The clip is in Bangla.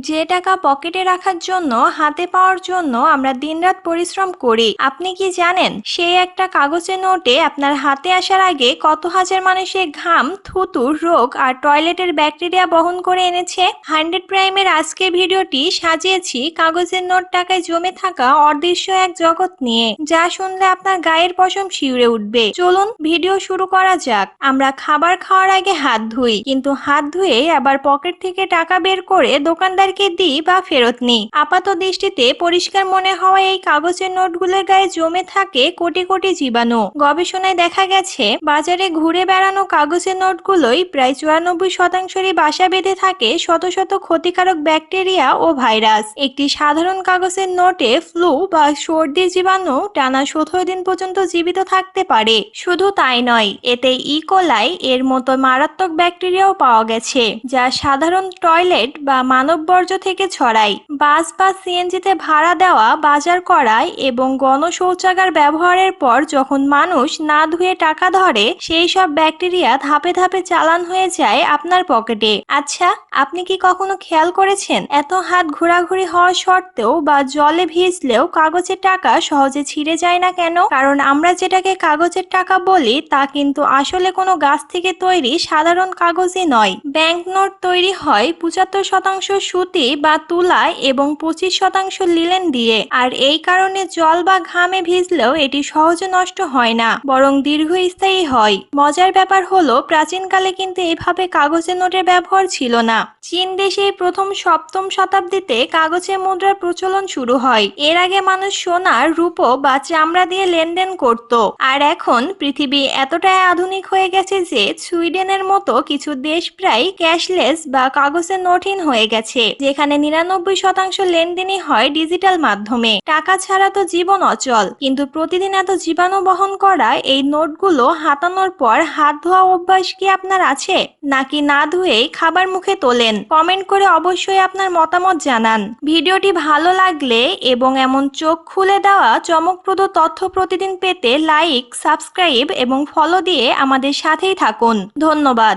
যে টাকা পকেটে রাখার জন্য হাতে পাওয়ার জন্য আমরা দিনরাত পরিশ্রম করি, আপনি কি জানেন সেই একটা কাগজের নোটে আপনার হাতে আসার আগে কত হাজার মানুষের ঘাম, থুতু, রোগ আর টয়লেটের ব্যাকটেরিয়া বহন করে এনেছে? 100 প্রাইমের আজকের ভিডিওটি সাজিয়েছি কাগজের নোট টাকায় জমে থাকা অদৃশ্য এক জগৎ নিয়ে, যা শুনলে আপনার গায়ের পশম শিউরে উঠবে। চলুন ভিডিও শুরু করা যাক। আমরা খাবার খাওয়ার আগে হাত ধুই, কিন্তু হাত ধুয়ে আবার পকেট থেকে টাকা বের করে দোকানদারকে দিই বা ফেরত নিই। আপাত দৃষ্টিতে পরিষ্কার মনে হওয়া এই কাগজের নোটগুলোর গায়ে জমে থাকে কোটি কোটি জীবাণু। গবেষণায় দেখা গেছে বাজারে ঘুরে বেড়ানো কাগজের নোটগুলোই প্রায় 94%-ই বাসা বেঁধে থাকে শত শত ক্ষতিকারক ব্যাকটেরিয়া ও ভাইরাস। একটি সাধারণ কাগজের নোটে ফ্লু বা সর্দির জীবাণু টানা 17 দিন পর্যন্ত জীবিত থাকতে পারে। শুধু তাই নয়, এতে ইকোলাই এর মতো মারাত্মক ব্যাকটেরিয়াও পাওয়া গেছে, যা সাধারণ টয়লেট বা মানব বর্জ্য থেকে ছড়ায়। বাস বা সিএনজিতে ভাড়া দেওয়া, বাজার করায় এবং গণশৌচাগার ব্যবহারের পর যখন মানুষ না ধুয়ে টাকা ধরে, সেই সব ব্যাকটেরিয়া ধাপে ধাপে চালান হয়ে যায় আপনার পকেটে। আচ্ছা, আপনি কি কখনো খেয়াল করেছেন এত হাত ঘোরাঘুরি হওয়া সত্ত্বেও বা জলে ভিজলেও কাগজের টাকা সহজে ছিঁড়ে যায় না কেন? কারণ আমরা যেটাকে কাগজের টাকা বলি তা কিন্তু আসলে কোনো গাছ থেকে তৈরি সাধারণ কাগজই নয়। ব্যাংক নোট তৈরি হয় 75% সুতি বা তুলা এবং 25% লিনেন দিয়ে, আর এই কারণে জল বা ঘামে ভিজলেও এটি সহজে নষ্ট হয় না, বরং দীর্ঘস্থায়ী হয়। মজার ব্যাপার হলো, প্রাচীনকালে কিন্তু এভাবে কাগজের নোটের ব্যবহার ছিল না। চীন দেশে প্রথম 7ম শতাব্দীতে কাগজের মুদ্রার প্রচলন শুরু হয়। এর আগে মানুষ সোনা, রূপো বা চামড়া দিয়ে লেনদেন করত। আর এখন পৃথিবী এতটাই আধুনিক হয়ে গেছে যে সুইডেনের মতো কিছু দেশ প্রায় ক্যাশলেস বা কাগজের নোটহীন হয়ে গেছে, যেখানে 99% লেনদেনই হয় ডিজিটাল মাধ্যমে। টাকা ছাড়া তো জীবন অচল, কিন্তু প্রতিদিন এত জীবাণু বহন করা এই নোটগুলো হাতানোর পর হাত ধোয়া অভ্যাস কি আপনার আছে, নাকি না ধুয়েই খাবার মুখে তোলেন? কমেন্ট করে অবশ্যই আপনার মতামত জানান। ভিডিওটি ভালো লাগলে এবং এমন চোখ খুলে দেওয়া চমকপ্রদ তথ্য প্রতিদিন পেতে লাইক, সাবস্ক্রাইব এবং ফলো দিয়ে আমাদের সাথেই থাকুন। ধন্যবাদ।